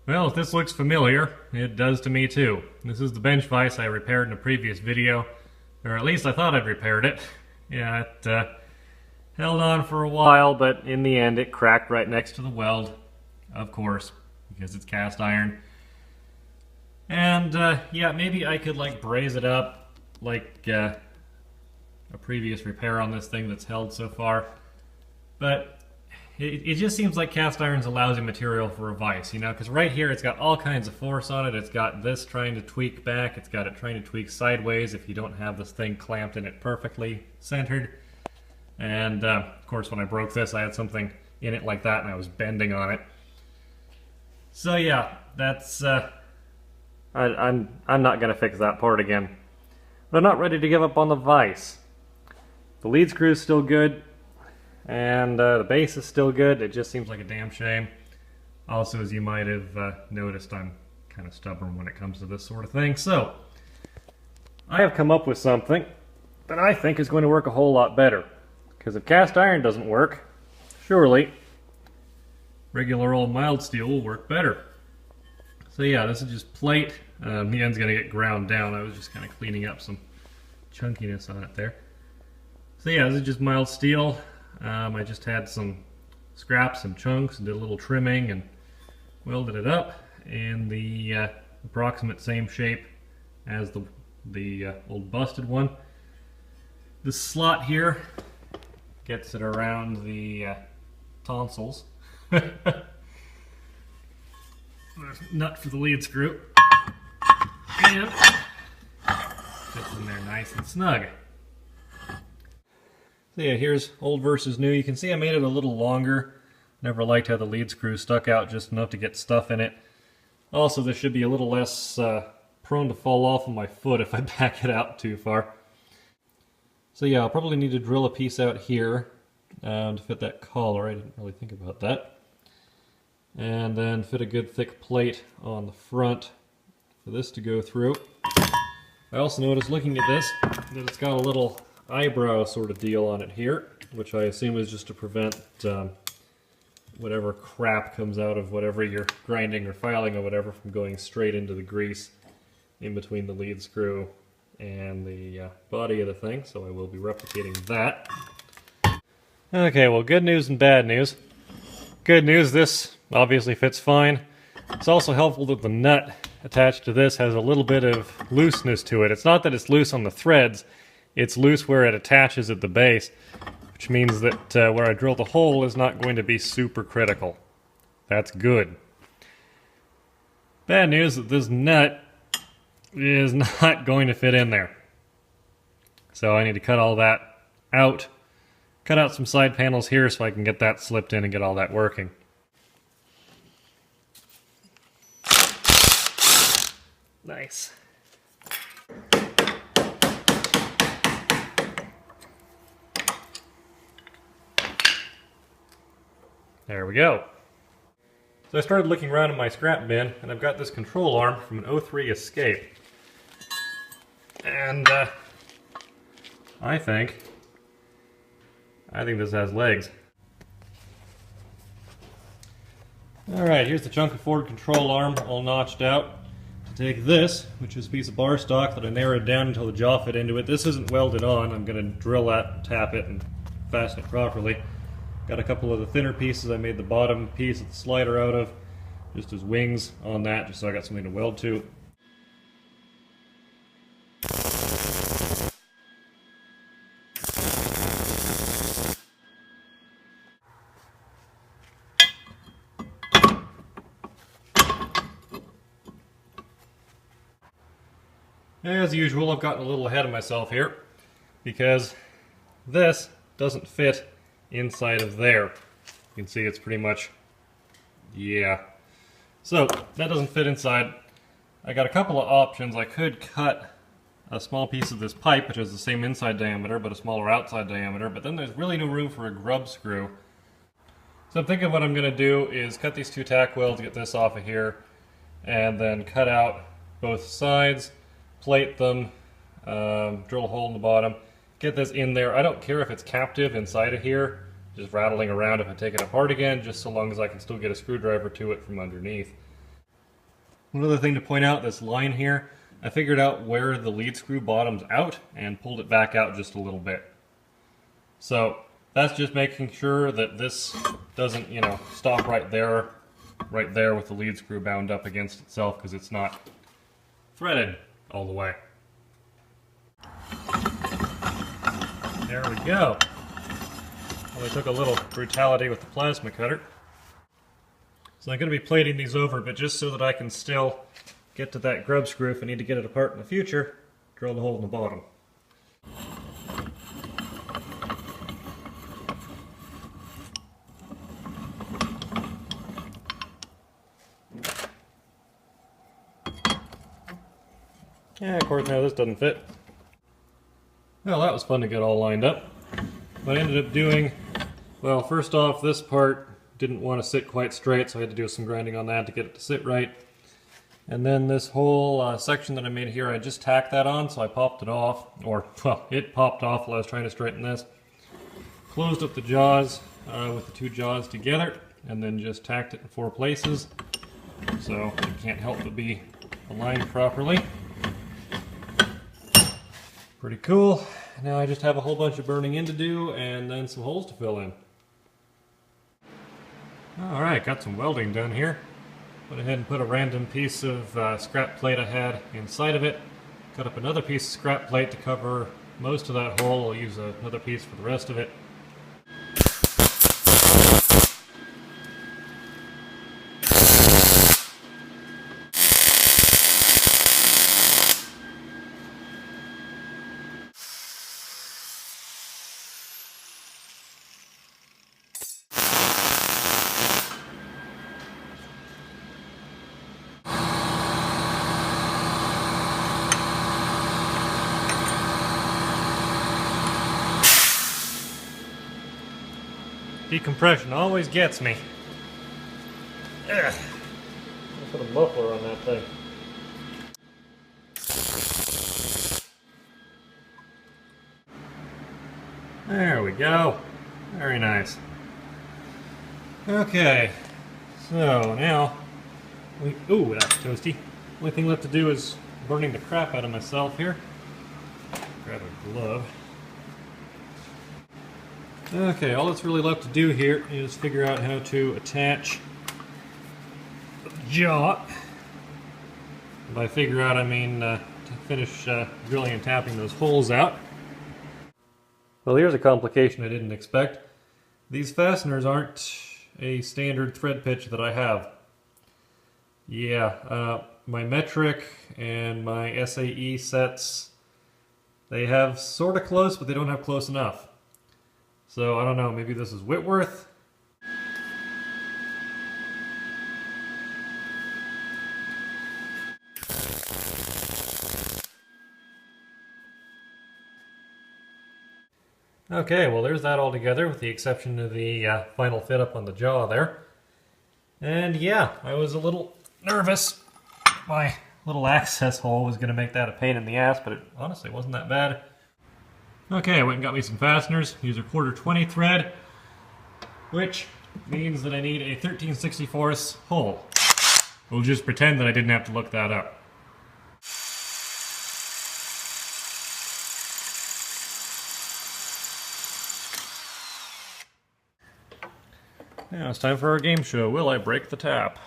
Well, if this looks familiar, it does to me too. This is the bench vise I repaired in a previous video, or at least I thought I'd repaired it. Yeah, it held on for a while, but in the end it cracked right next to the weld, of course, because it's cast iron. And yeah, maybe I could like braze it up like a previous repair on this thing that's held so far. But it just seems like cast iron's a lousy material for a vise, you know, because right here it's got all kinds of force on it. It's got this trying to tweak back, it's got it trying to tweak sideways if you don't have this thing clamped in it perfectly centered. And of course when I broke this I had something in it like that and I was bending on it. So yeah, that's I'm not gonna fix that part again. But I'm not ready to give up on the vise. The lead screw's still good. And the base is still good. It just seems like a damn shame. Also, as you might have noticed, I'm kind of stubborn when it comes to this sort of thing. So, I have come up with something that I think is going to work a whole lot better. Because if cast iron doesn't work, surely regular old mild steel will work better. So yeah, this is just plate. The end's going to get ground down. I was just kind of cleaning up some chunkiness on it there. So yeah, this is just mild steel. I just had some scraps and chunks and did a little trimming and welded it up in the approximate same shape as the old busted one. This slot here gets it around the tonsils. There's a nut for the lead screw. And fits in there nice and snug. So yeah, here's old versus new. You can see I made it a little longer. Never liked how the lead screw stuck out just enough to get stuff in it. Also, this should be a little less prone to fall off of my foot if I back it out too far. So yeah, I'll probably need to drill a piece out here to fit that collar. I didn't really think about that. And then fit a good thick plate on the front for this to go through. I also noticed looking at this that it's got a little eyebrow sort of deal on it here, which I assume is just to prevent whatever crap comes out of whatever you're grinding or filing or whatever from going straight into the grease in between the lead screw and the body of the thing, so I will be replicating that. Okay, well, good news and bad news. Good news, this obviously fits fine. It's also helpful that the nut attached to this has a little bit of looseness to it. It's not that it's loose on the threads, it's loose where it attaches at the base, which means that where I drill the hole is not going to be super critical. That's good. Bad news that this nut is not going to fit in there. So I need to cut all that out. Cut out some side panels here so I can get that slipped in and get all that working. Nice. There we go. So I started looking around in my scrap bin, and I've got this control arm from an 03 Escape. And I think this has legs. Alright, here's the chunk of Ford control arm all notched out. To take this, which is a piece of bar stock that I narrowed down until the jaw fit into it. This isn't welded on. I'm going to drill that, tap it, and fasten it properly. Got a couple of the thinner pieces I made the bottom piece of the slider out of, just as wings on that, just so I got something to weld to. As usual, I've gotten a little ahead of myself here, because this doesn't fit inside of there. You can see it's pretty much, yeah. So, that doesn't fit inside. I got a couple of options. I could cut a small piece of this pipe, which has the same inside diameter, but a smaller outside diameter, but then there's really no room for a grub screw. So I'm thinking what I'm going to do is cut these two tack welds, get this off of here, and then cut out both sides, plate them, drill a hole in the bottom, get this in there. I don't care if it's captive inside of here, just rattling around if I take it apart again, just so long as I can still get a screwdriver to it from underneath. One other thing to point out, this line here, I figured out where the lead screw bottoms out and pulled it back out just a little bit. So that's just making sure that this doesn't, you know, stop right there with the lead screw bound up against itself, because it's not threaded all the way. There we go. Well, I took a little brutality with the plasma cutter. So I'm going to be plating these over, but just so that I can still get to that grub screw if I need to get it apart in the future, drill the hole in the bottom. Yeah, of course now this doesn't fit. Well, that was fun to get all lined up. What I ended up doing, well, first off, this part didn't want to sit quite straight, so I had to do some grinding on that to get it to sit right. And then this whole section that I made here, I just tacked that on, so I popped it off, or, well, it popped off while I was trying to straighten this. Closed up the jaws with the two jaws together, and then just tacked it in 4 places, so it can't help but be aligned properly. Pretty cool. Now I just have a whole bunch of burning in to do, and then some holes to fill in. Alright, got some welding done here. Went ahead and put a random piece of scrap plate I had inside of it. Cut up another piece of scrap plate to cover most of that hole. I'll use another piece for the rest of it. Decompression always gets me. Ugh. I'll put a muffler on that thing. There we go. Very nice. Okay, so now ooh, that's toasty. Only thing left to do is burning the crap out of myself here. Grab a glove. Okay, all that's really left to do here is figure out how to attach the jaw. And by figure out, I mean to finish drilling and tapping those holes out. Well, here's a complication I didn't expect. These fasteners aren't a standard thread pitch that I have. Yeah, my metric and my SAE sets, they have sort of close, but they don't have close enough. So, I don't know, maybe this is Whitworth? Okay, well there's that all together, with the exception of the final fit up on the jaw there. And yeah, I was a little nervous. My little access hole was going to make that a pain in the ass, but it honestly wasn't that bad. Okay, I went and got me some fasteners. Use a 1/4-20 thread, which means that I need a 13/64 hole. We'll just pretend that I didn't have to look that up. Now it's time for our game show. Will I break the tap?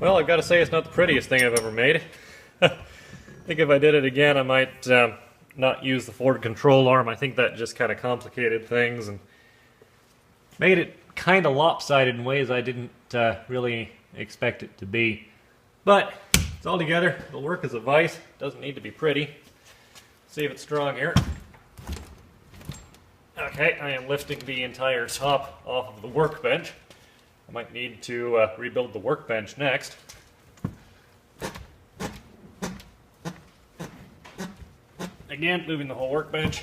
Well, I've got to say it's not the prettiest thing I've ever made. I think if I did it again, I might not use the forward control arm. I think that just kind of complicated things and made it kind of lopsided in ways I didn't really expect it to be. But it's all together. It'll work as a vise. Doesn't need to be pretty. See if it's strong here. Okay, I am lifting the entire top off of the workbench. I might need to rebuild the workbench next. Again, moving the whole workbench.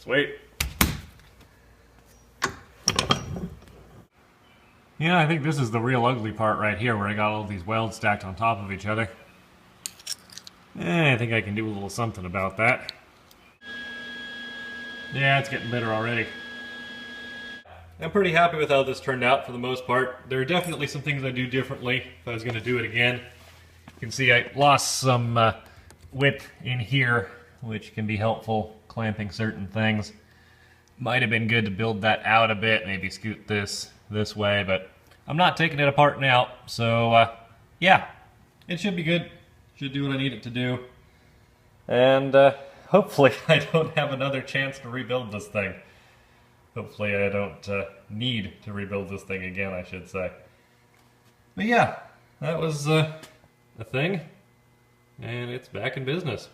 Sweet. Yeah, I think this is the real ugly part right here, where I got all these welds stacked on top of each other. I think I can do a little something about that. Yeah, it's getting better already. I'm pretty happy with how this turned out for the most part. There are definitely some things I'd do differently if I was going to do it again. You can see I lost some width in here, which can be helpful clamping certain things. Might have been good to build that out a bit, maybe scoot this way, but I'm not taking it apart now, so yeah, it should be good. Should do what I need it to do. And hopefully I don't have another chance to rebuild this thing. Hopefully I don't need to rebuild this thing again, I should say. But yeah, that was a thing, and it's back in business.